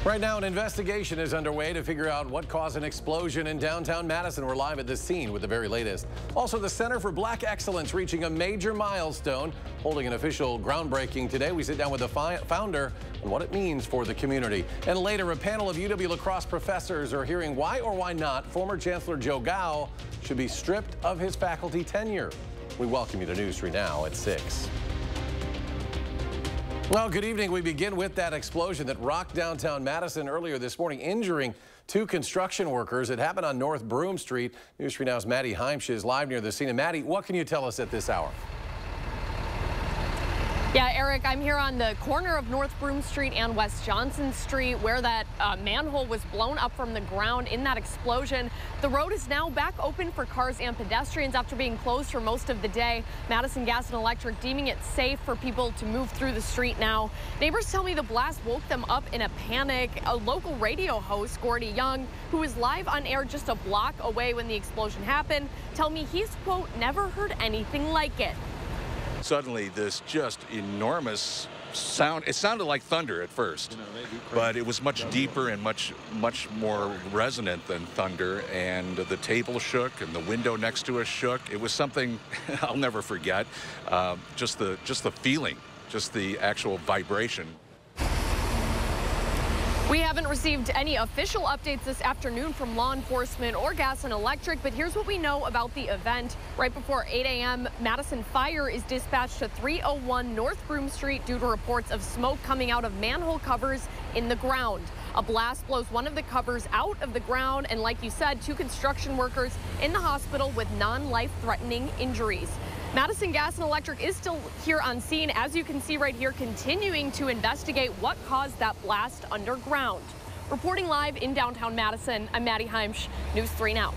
Right now, an investigation is underway to figure out what caused an explosion in downtown Madison. We're live at the scene with the very latest. Also, the Center for Black Excellence reaching a major milestone, holding an official groundbreaking today. We sit down with the founder on what it means for the community. And later, a panel of UW lacrosse professors are hearing why or why not former Chancellor Joe Gao should be stripped of his faculty tenure. We welcome you to News 3 Now at 6. Well, good evening. We begin with that explosion that rocked downtown Madison earlier this morning, injuring two construction workers. It happened on North Broome Street. News 3 Now's Maddie Heimsch is live near the scene. And Maddie, what can you tell us at this hour? Yeah, Eric, I'm here on the corner of North Broome Street and West Johnson Street where that manhole was blown up from the ground in that explosion. The road is now back open for cars and pedestrians after being closed for most of the day. Madison Gas and Electric deeming it safe for people to move through the street now. Neighbors tell me the blast woke them up in a panic. A local radio host, Gordy Young, who was live on air just a block away when the explosion happened, tell me he's, quote, never heard anything like it. Suddenly, this just enormous sound. It sounded like thunder at first, but it was much deeper and much more resonant than thunder. And the table shook, and the window next to us shook. It was something I'll never forget. Just the feeling, just the actual vibration. We haven't received any official updates this afternoon from law enforcement or Gas and Electric, but here's what we know about the event. Right before 8 a.m., Madison Fire is dispatched to 301 North Broome Street due to reports of smoke coming out of manhole covers in the ground. A blast blows one of the covers out of the ground, and like you said, two construction workers in the hospital with non-life-threatening injuries. Madison Gas and Electric is still here on scene, as you can see right here, continuing to investigate what caused that blast underground. Reporting live in downtown Madison, I'm Maddie Heimsch, News 3 Now.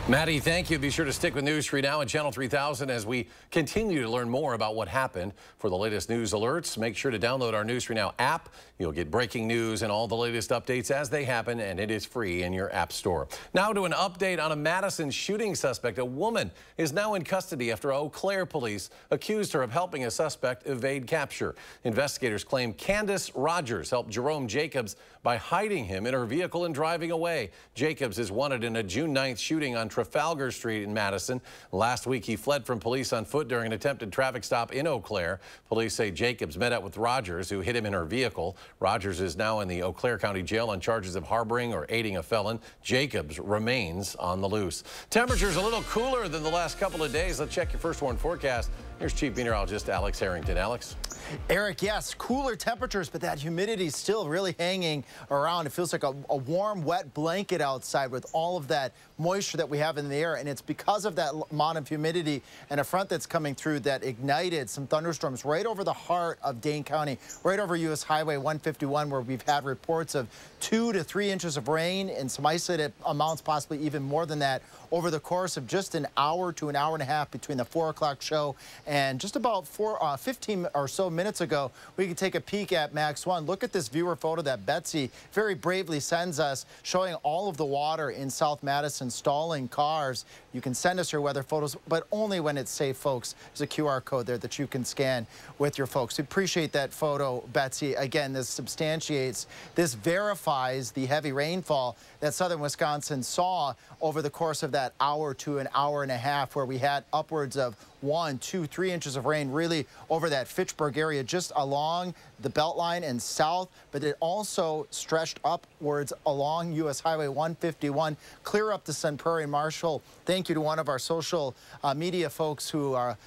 Maddie, thank you. Be sure to stick with News 3 Now and Channel 3000 as we continue to learn more about what happened. For the latest news alerts, make sure to download our News 3 Now app. You'll get breaking news and all the latest updates as they happen, and it is free in your app store. Now to an update on a Madison shooting suspect. A woman is now in custody after Eau Claire police accused her of helping a suspect evade capture. Investigators claim Candace Rogers helped Jerome Jacobs by hiding him in her vehicle and driving away. Jacobs is wanted in a June 9th shooting on Trafalgar Street in Madison. Last week, he fled from police on foot during an attempted traffic stop in Eau Claire. Police say Jacobs met up with Rogers, who hit him in her vehicle. Rogers is now in the Eau Claire County Jail on charges of harboring or aiding a felon. Jacobs remains on the loose. Temperatures a little cooler than the last couple of days. Let's check your first warn forecast. Here's Chief Meteorologist Alex Harrington. Alex? Eric, yes, cooler temperatures, but that humidity is still really hanging around. It feels like a warm, wet blanket outside with all of that moisture that we have in the air, and it's because of that amount of humidity and a front that's coming through that ignited some thunderstorms right over the heart of Dane County, right over U.S. Highway 151, where we've had reports of 2 to 3 inches of rain and some isolated amounts, possibly even more than that, over the course of just an hour to an hour and a half between the 4 o'clock show and just about 15 or so minutes ago. We can take a peek at Max 1. Look at this viewer photo that Betsy very bravely sends us, showing all of the water in South Madison stalling cars. You can send us your weather photos, but only when it's safe, folks. There's a QR code there that you can scan with your folks. We appreciate that photo, Betsy. Again, this substantiates, this verifies the heavy rainfall that southern Wisconsin saw over the course of that hour to an hour and a half, where we had upwards of 1, 2, 3 inches of rain really over that Fitchburg area, just along the Beltline and south, but it also stretched upwards along U.S. Highway 151, clear up to Sun Prairie and Marshall. Thank you to one of our social media folks who are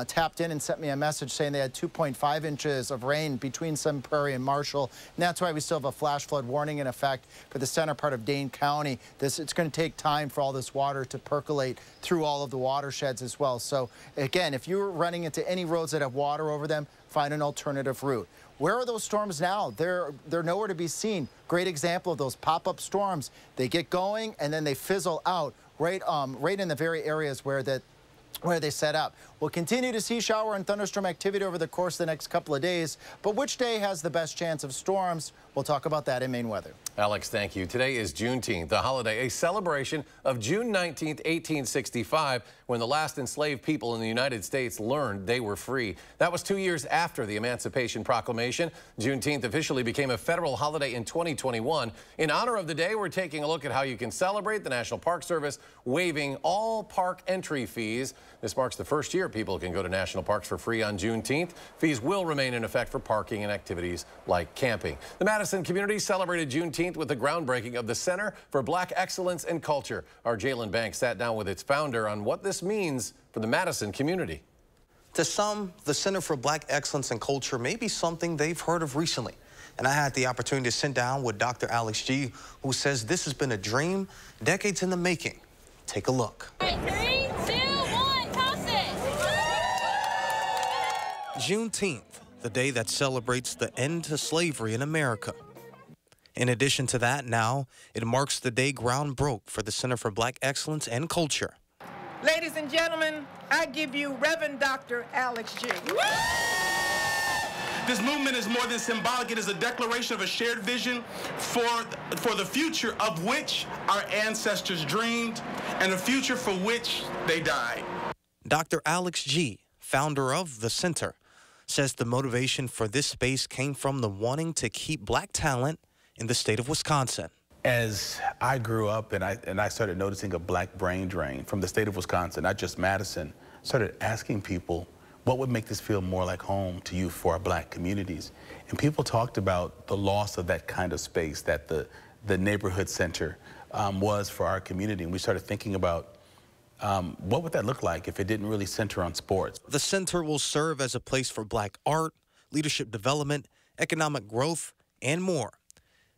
tapped in and sent me a message saying they had 2.5 inches of rain between Sun Prairie and Marshall. And that's why we still have a flash flood warning in effect for the center part of Dane County. It's going to take time for all this water to percolate through all of the watersheds as well. So again, if you're running into any roads that have water over them, find an alternative route. Where are those storms now? They're nowhere to be seen. Great example of those pop-up storms. They get going and then they fizzle out right in the very areas where they set up. We'll continue to see shower and thunderstorm activity over the course of the next couple of days. But which day has the best chance of storms? We'll talk about that in Maine weather. Alex, thank you. Today is Juneteenth, a holiday, a celebration of June 19th, 1865, when the last enslaved people in the United States learned they were free. That was 2 years after the Emancipation Proclamation. Juneteenth officially became a federal holiday in 2021. In honor of the day, we're taking a look at how you can celebrate. The National Park Service waiving all park entry fees. This marks the first year people can go to national parks for free on Juneteenth. Fees will remain in effect for parking and activities like camping. The Madison community celebrated Juneteenth with the groundbreaking of the Center for Black Excellence and Culture. Our Jalen Banks sat down with its founder on what this means for the Madison community. To some, the Center for Black Excellence and Culture may be something they've heard of recently. And I had the opportunity to sit down with Dr. Alex G., who says this has been a dream decades in the making. Take a look. 3, 2, 1, toss it! Juneteenth, the day that celebrates the end to slavery in America. In addition to that, now it marks the day ground broke for the Center for Black Excellence and Culture. Ladies and gentlemen, I give you Reverend Dr. Alex G. This movement is more than symbolic. It is a declaration of a shared vision for the future of which our ancestors dreamed and a future for which they died. Dr. Alex G., founder of the center, says the motivation for this space came from the wanting to keep black talent in the state of Wisconsin. As I grew up and I started noticing a black brain drain from the state of Wisconsin, not just Madison, started asking people, what would make this feel more like home to you for our black communities? And people talked about the loss of that kind of space that the neighborhood center was for our community. And we started thinking about what would that look like if it didn't really center on sports? The center will serve as a place for black art, leadership development, economic growth, and more.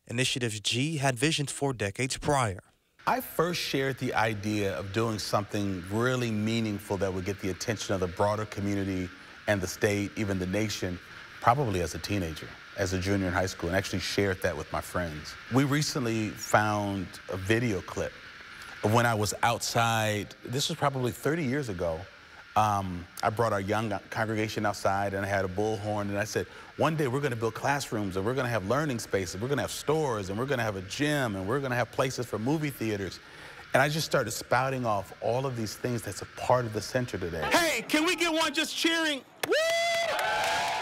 Initiatives G had visioned for decades prior. I first shared the idea of doing something really meaningful that would get the attention of the broader community and the state, even the nation, probably as a teenager, as a junior in high school, and actually shared that with my friends. We recently found a video clip of when I was outside. This was probably 30 years ago. I brought our young congregation outside and I had a bullhorn and I said, one day we're going to build classrooms and we're going to have learning spaces, we're going to have stores and we're going to have a gym and we're going to have places for movie theaters. And I just started spouting off all of these things that's a part of the center today. Hey, can we get one just cheering? Woo!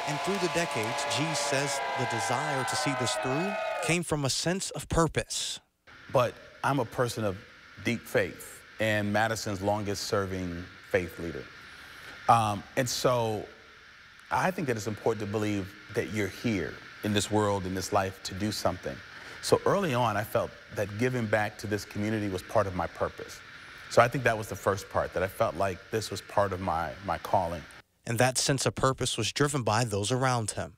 And through the decades, G says the desire to see this through came from a sense of purpose. But I'm a person of deep faith and Madison's longest serving faith leader. And so I think that it's important to believe that you're here in this world, in this life, to do something. So early on, I felt that giving back to this community was part of my purpose. So I think that was the first part, that I felt like this was part of my calling. And that sense of purpose was driven by those around him.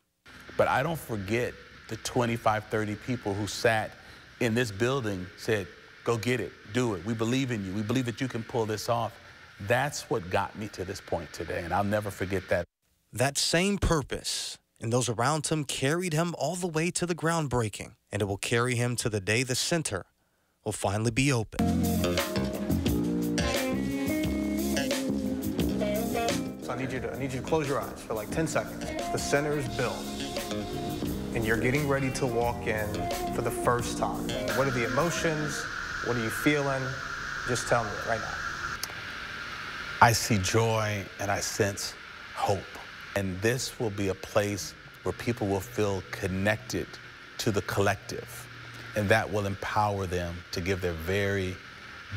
But I don't forget the 25, 30 people who sat in this building, said, go get it, do it. We believe in you. We believe that you can pull this off. That's what got me to this point today, and I'll never forget that. That same purpose and those around him carried him all the way to the groundbreaking, and it will carry him to the day the center will finally be open. So I need you to close your eyes for like 10 seconds. The center is built, and you're getting ready to walk in for the first time. What are the emotions? What are you feeling? Just tell me right now. I see joy and I sense hope. And this will be a place where people will feel connected to the collective. And that will empower them to give their very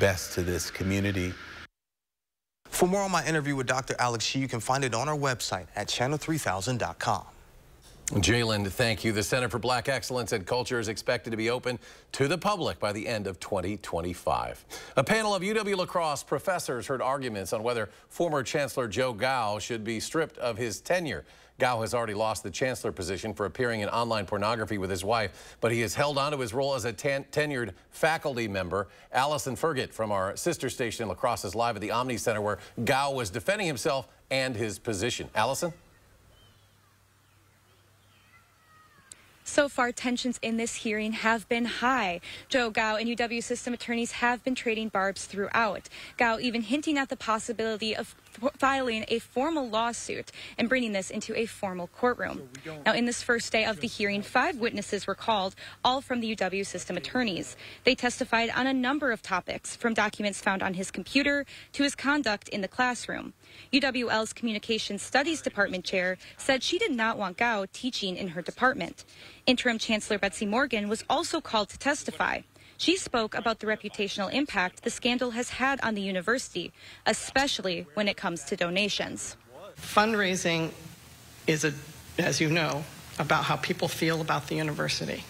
best to this community. For more on my interview with Dr. Alex G, you can find it on our website at channel3000.com. Jalen, thank you. The Center for Black Excellence and Culture is expected to be open to the public by the end of 2025. A panel of UW La Crosse professors heard arguments on whether former Chancellor Joe Gao should be stripped of his tenure. Gao has already lost the chancellor position for appearing in online pornography with his wife, but he has held on to his role as a tenured faculty member. Allison Fergit from our sister station in La Crosse is live at the Omni Center where Gao was defending himself and his position. Allison? So far, tensions in this hearing have been high. Joe Gao and UW system attorneys have been trading barbs throughout. Gao even hinting at the possibility of filing a formal lawsuit and bringing this into a formal courtroom. Now, in this first day of the hearing, 5 witnesses were called, all from the UW system attorneys. They testified on a number of topics, from documents found on his computer to his conduct in the classroom. UWL's Communications Studies Department chair said she did not want Gao teaching in her department. Interim Chancellor Betsy Morgan was also called to testify. She spoke about the reputational impact the scandal has had on the university, especially when it comes to donations. Fundraising is, as you know, about how people feel about the university.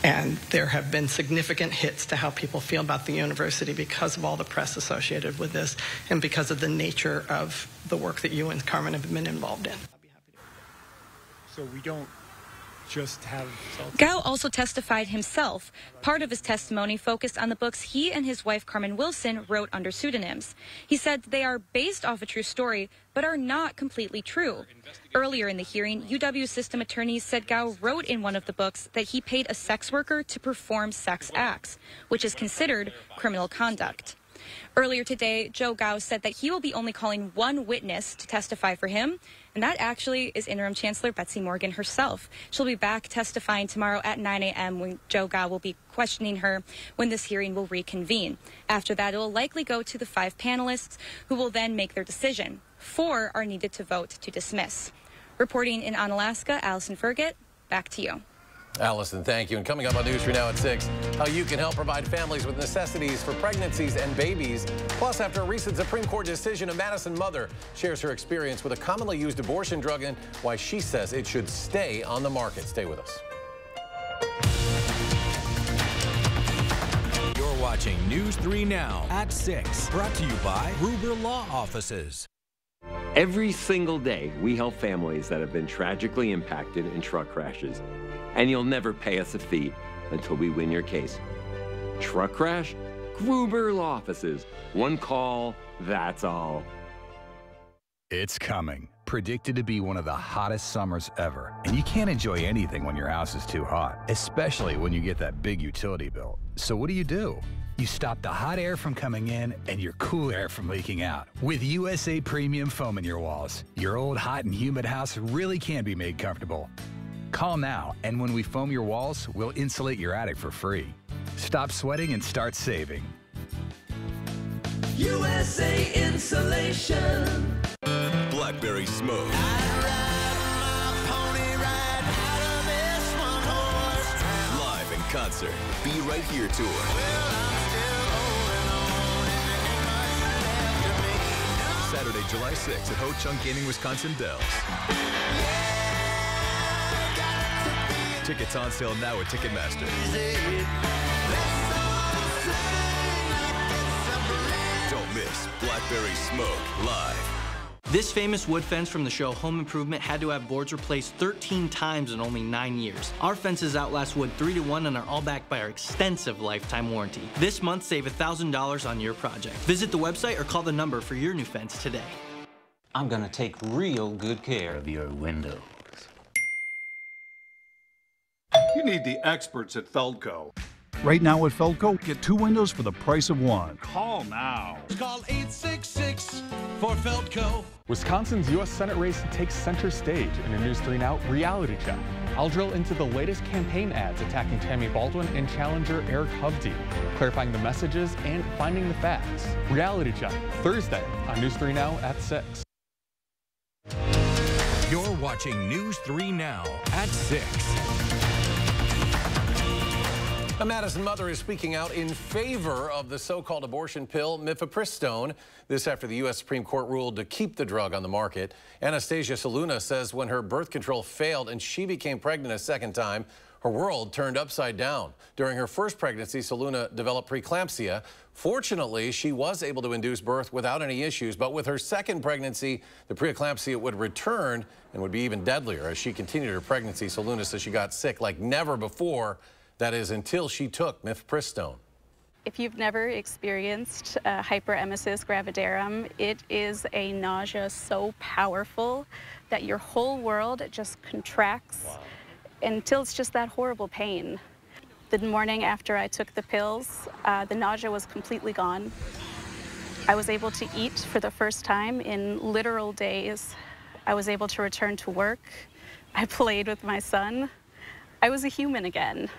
And there have been significant hits to how people feel about the university because of all the press associated with this and because of the nature of the work that you and Carmen have been involved in. So we don't just have... Gao also testified himself. Part of his testimony focused on the books he and his wife Carmen Wilson wrote under pseudonyms. He said they are based off a true story, but are not completely true. Earlier in the hearing, UW system attorneys said Gao wrote in one of the books that he paid a sex worker to perform sex acts, which is considered criminal conduct. Earlier today, Joe Gao said that he will be only calling one witness to testify for him, and that actually is Interim Chancellor Betsy Morgan herself. She'll be back testifying tomorrow at 9 a.m. when Joe Gao will be questioning her when this hearing will reconvene. After that, it will likely go to the 5 panelists who will then make their decision. 4 are needed to vote to dismiss. Reporting in Onalaska, Allison Fergit, back to you. Allison, thank you. And coming up on News 3 Now at 6, how you can help provide families with necessities for pregnancies and babies. Plus, after a recent Supreme Court decision, a Madison mother shares her experience with a commonly used abortion drug and why she says it should stay on the market. Stay with us. You're watching News 3 Now at 6, brought to you by Gruber Law Offices. Every single day, we help families that have been tragically impacted in truck crashes. And you'll never pay us a fee until we win your case. Truck crash? Gruber Law Offices. One call, that's all. It's coming. Predicted to be one of the hottest summers ever. And you can't enjoy anything when your house is too hot, especially when you get that big utility bill. So what do? You stop the hot air from coming in and your cool air from leaking out. With USA Premium Foam in your walls, your old hot and humid house really can be made comfortable. Call now, and when we foam your walls, we'll insulate your attic for free. Stop sweating and start saving. USA Insulation. Blackberry Smoke. Live in concert. Be Right Here tour. Saturday, July 6th at Ho Chunk Gaming, Wisconsin Dells. Tickets on sale now at Ticketmaster. Don't miss Blackberry Smoke live. This famous wood fence from the show Home Improvement had to have boards replaced 13 times in only 9 years. Our fences outlast wood 3 to 1 and are all backed by our extensive lifetime warranty. This month, save $1,000 on your project. Visit the website or call the number for your new fence today. I'm gonna take real good care of your windows. You need the experts at Feldco. Right now at Feldco, get 2 windows for the price of 1. Call now. Call 866 for Feldco. Wisconsin's U.S. Senate race takes center stage in a News 3 Now reality check. I'll drill into the latest campaign ads attacking Tammy Baldwin and challenger Eric Hovde, clarifying the messages and finding the facts. Reality check, Thursday on News 3 Now at 6. You're watching News 3 Now at 6. A Madison mother is speaking out in favor of the so-called abortion pill mifepristone. This after the U.S. Supreme Court ruled to keep the drug on the market. Anastasia Saluna says when her birth control failed and she became pregnant a second time, her world turned upside down. During her first pregnancy, Saluna developed preeclampsia. Fortunately, she was able to induce birth without any issues, but with her second pregnancy, the preeclampsia would return and would be even deadlier. As she continued her pregnancy, Saluna says she got sick like never before. That is until she took mifepristone. If you've never experienced hyperemesis gravidarum, it is a nausea so powerful that your whole world just contracts until it's just that horrible pain. The morning after I took the pills, the nausea was completely gone. I was able to eat for the first time in literal days. I was able to return to work. I played with my son. I was a human again.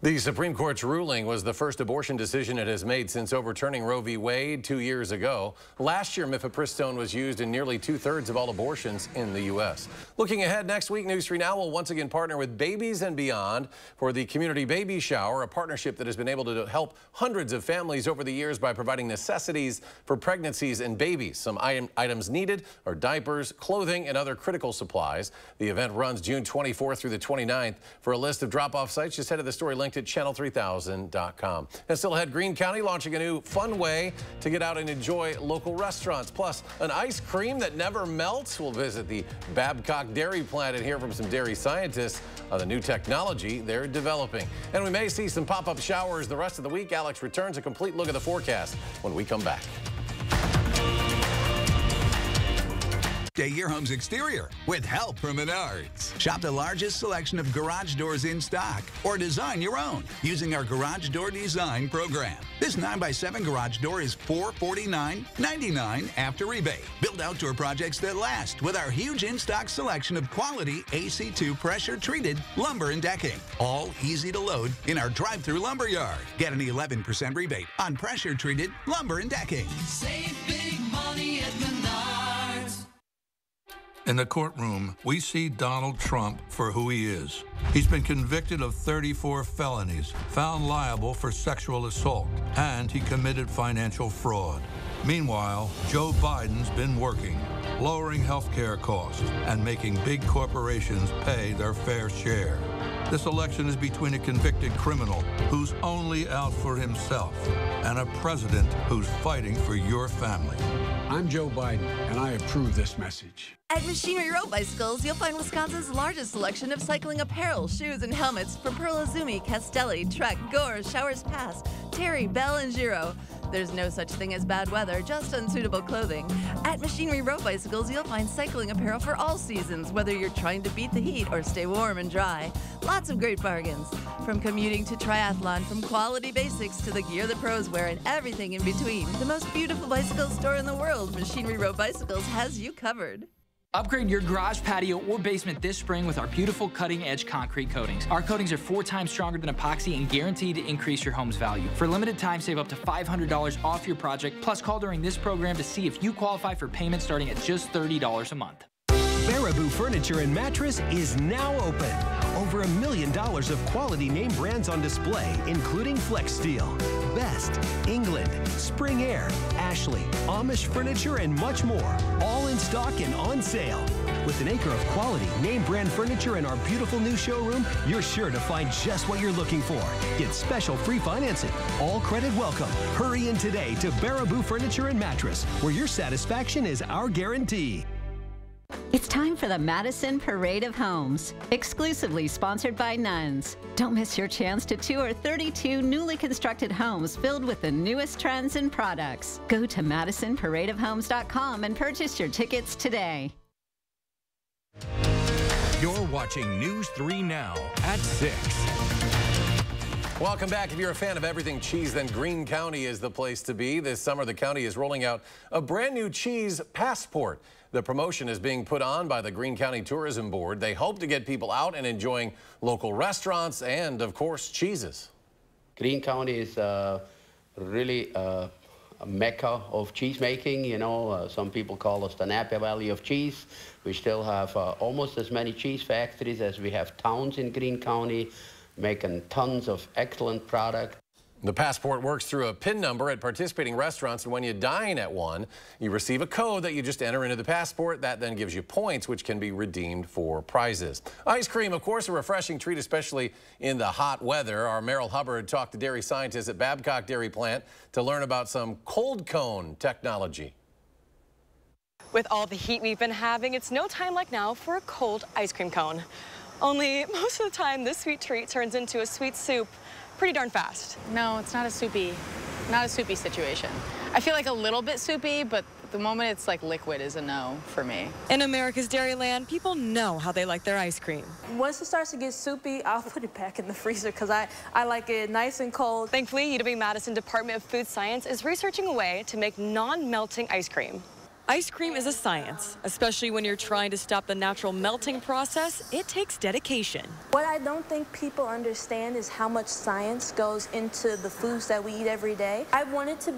The Supreme Court's ruling was the first abortion decision it has made since overturning Roe v. Wade 2 years ago. Last year, mifepristone was used in nearly 2/3 of all abortions in the U.S. Looking ahead, next week, News 3 Now will once again partner with Babies and Beyond for the Community Baby Shower, a partnership that has been able to help hundreds of families over the years by providing necessities for pregnancies and babies. Some items needed are diapers, clothing, and other critical supplies. The event runs June 24th through the 29th. For a list of drop-off sites, just head to the story linked at channel3000.com. And still ahead, Greene County launching a new fun way to get out and enjoy local restaurants. Plus, an ice cream that never melts. We'll visit the Babcock Dairy Plant and hear from some dairy scientists on the new technology they're developing. And we may see some pop-up showers the rest of the week. Alex returns a complete look at the forecast when we come back. Update your home's exterior with help from Menards. Shop the largest selection of garage doors in stock or design your own using our Garage Door Design program. This 9x7 garage door is $449.99 after rebate. Build outdoor projects that last with our huge in-stock selection of quality AC2 pressure-treated lumber and decking. All easy to load in our drive-through lumber yard. Get an 11% rebate on pressure-treated lumber and decking. Save big money at Menards. In the courtroom, we see Donald Trump for who he is. He's been convicted of 34 felonies, found liable for sexual assault, and he committed financial fraud. Meanwhile, Joe Biden's been working, lowering health care costs and making big corporations pay their fair share. This election is between a convicted criminal who's only out for himself and a president who's fighting for your family. I'm Joe Biden, and I approve this message. At Machinery Road Bicycles, you'll find Wisconsin's largest selection of cycling apparel, shoes, and helmets from Pearl Izumi, Castelli, Trek, Gore, Showers Pass, Terry, Bell, and Giro. There's no such thing as bad weather, just unsuitable clothing. At Machinery Road Bicycles, you'll find cycling apparel for all seasons, whether you're trying to beat the heat or stay warm and dry. Lots of great bargains. From commuting to triathlon, from quality basics to the gear the pros wear and everything in between. The most beautiful bicycle store in the world, Machinery Road Bicycles has you covered. Upgrade your garage, patio, or basement this spring with our beautiful cutting-edge concrete coatings. Our coatings are 4 times stronger than epoxy and guaranteed to increase your home's value. For a limited time, save up to $500 off your project. Plus, call during this program to see if you qualify for payments starting at just $30 a month. Baraboo Furniture and Mattress is now open. Over $1 million of quality name brands on display, including Flex Steel, Best, England, Spring Air, Ashley, Amish Furniture, and much more. All in stock and on sale. With an acre of quality name brand furniture in our beautiful new showroom, you're sure to find just what you're looking for. Get special free financing. All credit welcome. Hurry in today to Baraboo Furniture and Mattress, where your satisfaction is our guarantee. It's time for the Madison Parade of Homes, exclusively sponsored by Nuns. Don't miss your chance to tour 32 newly constructed homes filled with the newest trends and products. Go to MadisonParadeOfHomes.com and purchase your tickets today. You're watching News 3 Now at 6. Welcome back. If you're a fan of everything cheese, then Greene County is the place to be. This summer, the county is rolling out a brand new cheese passport. The promotion is being put on by the Greene County Tourism Board. They hope to get people out and enjoying local restaurants and, of course, cheeses. Greene County is really a mecca of cheese making. You know, some people call us the Napa Valley of cheese. We still have almost as many cheese factories as we have towns in Greene County, making tons of excellent product. The passport works through a PIN number at participating restaurants, and when you dine at one, you receive a code that you just enter into the passport. That then gives you points, which can be redeemed for prizes. Ice cream, of course, a refreshing treat, especially in the hot weather. Our Merrill Hubbard talked to dairy scientists at Babcock Dairy Plant to learn about some cold cone technology. With all the heat we've been having, it's no time like now for a cold ice cream cone. Only most of the time, this sweet treat turns into a sweet soup pretty darn fast. No, it's not a soupy situation. I feel like a little bit soupy, but The moment it's like liquid is a no for me. In America's Dairyland, people know how they like their ice cream. Once it starts to get soupy, I'll put it back in the freezer because I like it nice and cold. Thankfully, UW-Madison Department of Food Science is researching a way to make non-melting ice cream. Ice cream is a science, especially when you're trying to stop the natural melting process. It takes dedication. What I don't think people understand is how much science goes into the foods that we eat every day. I wanted to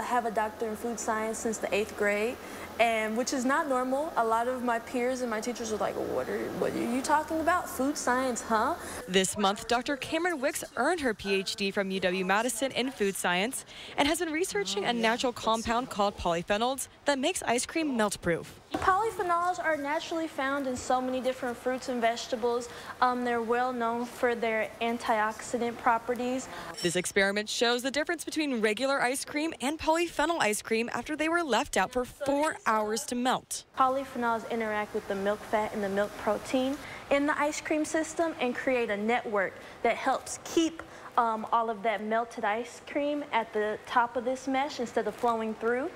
have a doctor in food science since the 8th grade, and which is not normal. A lot of my peers and my teachers are like, what are you talking about? Food science, huh? This month, Dr. Cameron Wicks earned her PhD from UW-Madison in food science and has been researching a natural compound called polyphenols that makes ice cream melt-proof. Polyphenols are naturally found in so many different fruits and vegetables. They're well known for their antioxidant properties. This experiment shows the difference between regular ice cream and polyphenol ice cream after they were left out for 4 hours to melt. Polyphenols interact with the milk fat and the milk protein in the ice cream system and create a network that helps keep all of that melted ice cream at the top of this mesh instead of flowing through.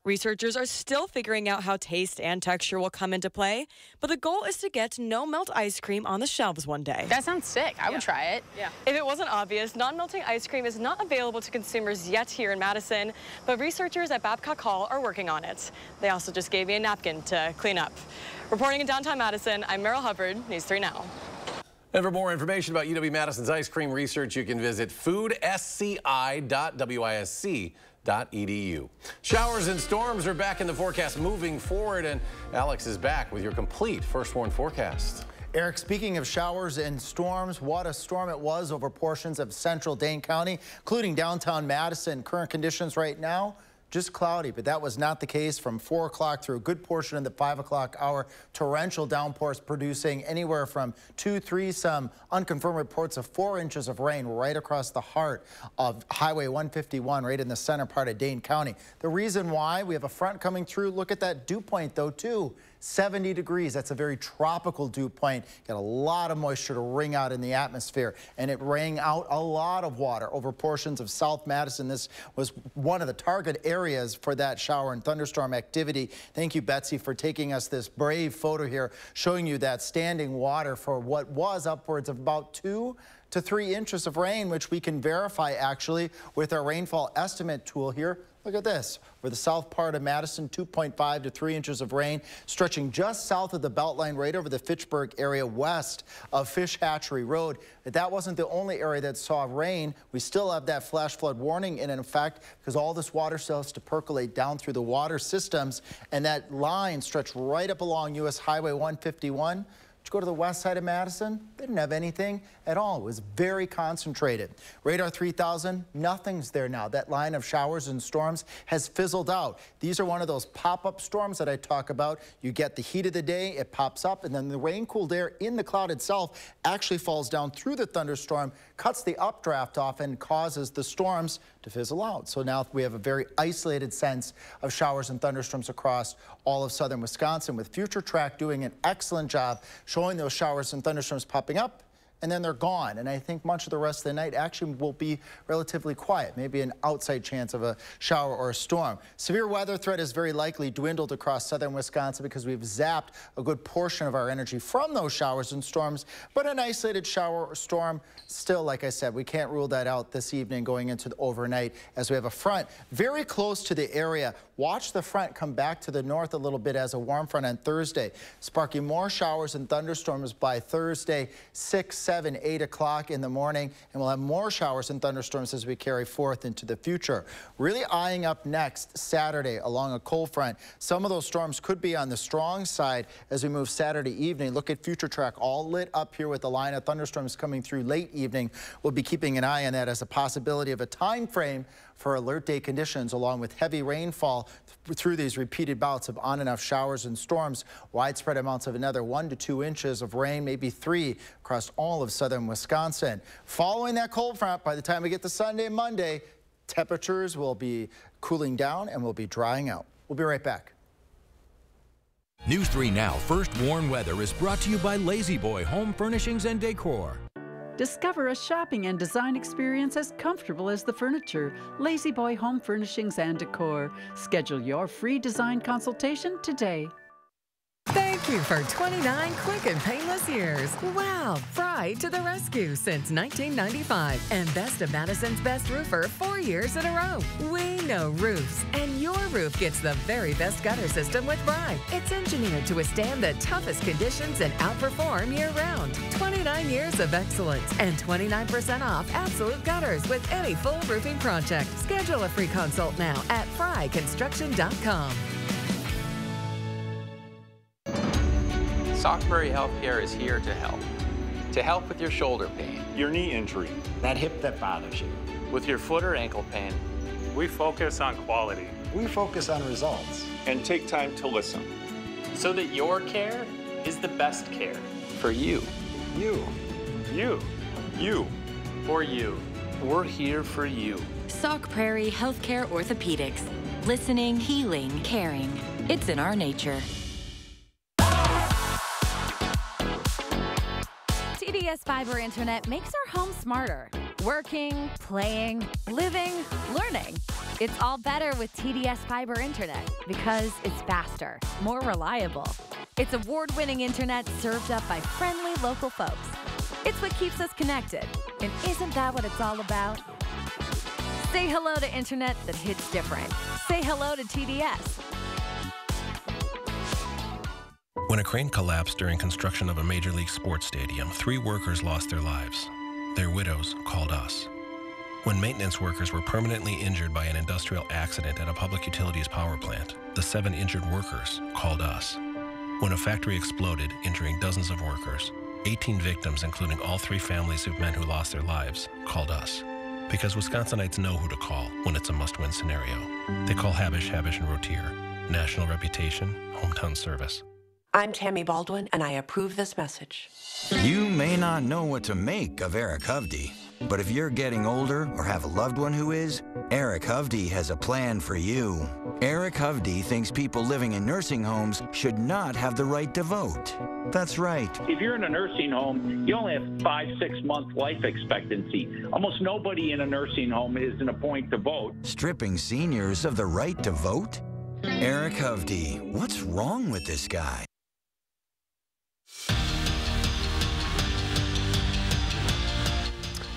Researchers are still figuring out how taste and texture will come into play, but the goal is to get no-melt ice cream on the shelves one day. That sounds sick. I would try it. Yeah. If it wasn't obvious, non-melting ice cream is not available to consumers yet here in Madison, but researchers at Babcock Hall are working on it. They also just gave me a napkin to clean up. Reporting in downtown Madison, I'm Meryl Hubbard, News 3 Now. And for more information about UW-Madison's ice cream research, you can visit foodsci.wisc.edu. Showers and storms are back in the forecast moving forward, and Alex is back with your complete First Warn forecast. Eric, speaking of showers and storms, what a storm it was over portions of central Dane County, including downtown Madison. Current conditions right now, just cloudy, but that was not the case from 4 o'clock through a good portion of the 5 o'clock hour. Torrential downpours producing anywhere from 2, 3, some unconfirmed reports of 4 inches of rain right across the heart of Highway 151, right in the center part of Dane County. The reason why, we have a front coming through. Look at that dew point though too. 70 degrees. That's a very tropical dew point. Got a lot of moisture to wring out in the atmosphere, and it rang out a lot of water over portions of South Madison. This was one of the target areas for that shower and thunderstorm activity. Thank you, Betsy, for taking us this brave photo here, showing you that standing water for what was upwards of about 2 to 3 inches of rain, which we can verify actually with our rainfall estimate tool here. Look at this. For the south part of Madison, 2.5 to 3 inches of rain, stretching just south of the Beltline, right over the Fitchburg area west of Fish Hatchery Road. But that wasn't the only area that saw rain. We still have that flash flood warning in effect because all this water still has to percolate down through the water systems, and that line stretched right up along US Highway 151. Go to the west side of Madison, they didn't have anything at all. It was very concentrated. Radar 3000, nothing's there now. That line of showers and storms has fizzled out. These are one of those pop-up storms that I talk about. You get the heat of the day, it pops up, and then the rain-cooled air in the cloud itself actually falls down through the thunderstorm, cuts the updraft off, and causes the storms to fizzle out. So now we have a very isolated sense of showers and thunderstorms across all of southern Wisconsin, with Future Track doing an excellent job showing those showers and thunderstorms popping up, and then they're gone. And I think much of the rest of the night actually will be relatively quiet, maybe an outside chance of a shower or a storm. Severe weather threat is very likely dwindled across southern Wisconsin because we've zapped a good portion of our energy from those showers and storms, but an isolated shower or storm still, like I said, we can't rule that out this evening going into the overnight as we have a front very close to the area. Watch the front come back to the north a little bit as a warm front on Thursday, sparking more showers and thunderstorms by Thursday, 6, 7, 8 o'clock in the morning, and we'll have more showers and thunderstorms as we carry forth into the future. Really eyeing up next Saturday along a cold front. Some of those storms could be on the strong side as we move Saturday evening. Look at Future Track all lit up here with the line of thunderstorms coming through late evening. We'll be keeping an eye on that as a possibility of a time frame for alert day conditions, along with heavy rainfall through these repeated bouts of on and off showers and storms. Widespread amounts of another 1 to 2 inches of rain, maybe 3 across all of southern Wisconsin. Following that cold front, by the time we get to Sunday and Monday, temperatures will be cooling down and will be drying out. We'll be right back. News 3 Now First Warn Weather is brought to you by Lazy Boy Home Furnishings and Decor. Discover a shopping and design experience as comfortable as the furniture. Lazy Boy Home Furnishings and Decor. Schedule your free design consultation today. Thank you for 29 quick and painless years. Wow, Fry to the rescue since 1995. And Best of Madison's Best Roofer 4 years in a row. We know roofs, and your roof gets the very best gutter system with Fry. It's engineered to withstand the toughest conditions and outperform year-round. 29 years of excellence and 29% off absolute gutters with any full roofing project. Schedule a free consult now at fryconstruction.com. Sockberry Healthcare is here to help with your shoulder pain, your knee injury, that hip that bothers you, with your foot or ankle pain. We focus on quality. We focus on results. And take time to listen. So that your care is the best care for you. You. For you. We're here for you. Sauk Prairie Healthcare Orthopedics. Listening, healing, caring. It's in our nature. TDS Fiber Internet makes our home smarter. Working, playing, living, learning. It's all better with TDS Fiber Internet because it's faster, more reliable. It's award-winning internet served up by friendly local folks. It's what keeps us connected. And isn't that what it's all about? Say hello to internet that hits different. Say hello to TDS. When a crane collapsed during construction of a Major League sports stadium, 3 workers lost their lives. Their widows called us. When maintenance workers were permanently injured by an industrial accident at a public utilities power plant, the 7 injured workers called us. When a factory exploded, injuring dozens of workers, 18 victims, including all 3 families of men who lost their lives, called us. Because Wisconsinites know who to call when it's a must-win scenario. They call Habish, & Rotier. National reputation, hometown service. I'm Tammy Baldwin, and I approve this message. You may not know what to make of Eric Hovde, but if you're getting older or have a loved one who is, Eric Hovde has a plan for you. Eric Hovde thinks people living in nursing homes should not have the right to vote. That's right. If you're in a nursing home, you only have 5-6 month life expectancy. Almost nobody in a nursing home is in a point to vote. Stripping seniors of the right to vote? Eric Hovde, what's wrong with this guy?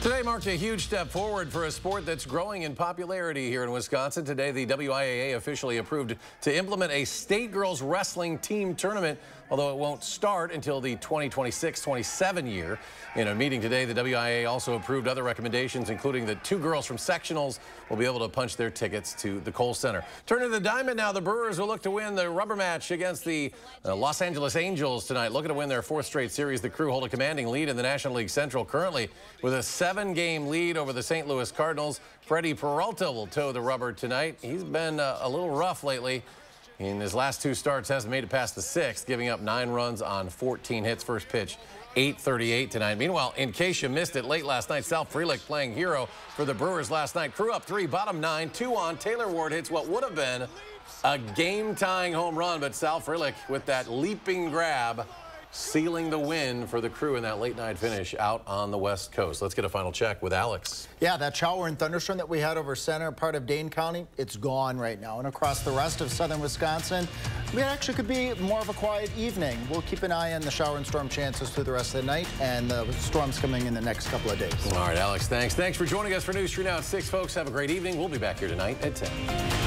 Today marked a huge step forward for a sport that's growing in popularity here in Wisconsin. Today, the WIAA officially approved to implement a state girls wrestling team tournament, although it won't start until the 2026-27 year. In a meeting today, the WIAA also approved other recommendations, including that 2 girls from sectionals will be able to punch their tickets to the Kohl Center. Turning to the diamond now, the Brewers will look to win the rubber match against the Los Angeles Angels tonight. Looking to win their 4th straight series, the Crew hold a commanding lead in the National League Central currently with a 7-game lead over the St. Louis Cardinals. Freddie Peralta will toe the rubber tonight. He's been a little rough lately. In his last 2 starts, hasn't made it past the 6th, giving up 9 runs on 14 hits. First pitch, 8:38 tonight. Meanwhile, in case you missed it late last night, Sal Frelick playing hero for the Brewers last night. Crew up 3, bottom 9, 2 on. Taylor Ward hits what would have been a game-tying home run, but Sal Frelick with that leaping grab, sealing the win for the Crew in that late-night finish out on the West Coast. Let's get a final check with Alex. Yeah, that shower and thunderstorm that we had over center part of Dane County, it's gone right now. And across the rest of southern Wisconsin, it actually could be more of a quiet evening. We'll keep an eye on the shower and storm chances through the rest of the night and the storms coming in the next couple of days. All right, Alex, thanks. Thanks for joining us for News 3 Now at 6, folks. Have a great evening. We'll be back here tonight at 10.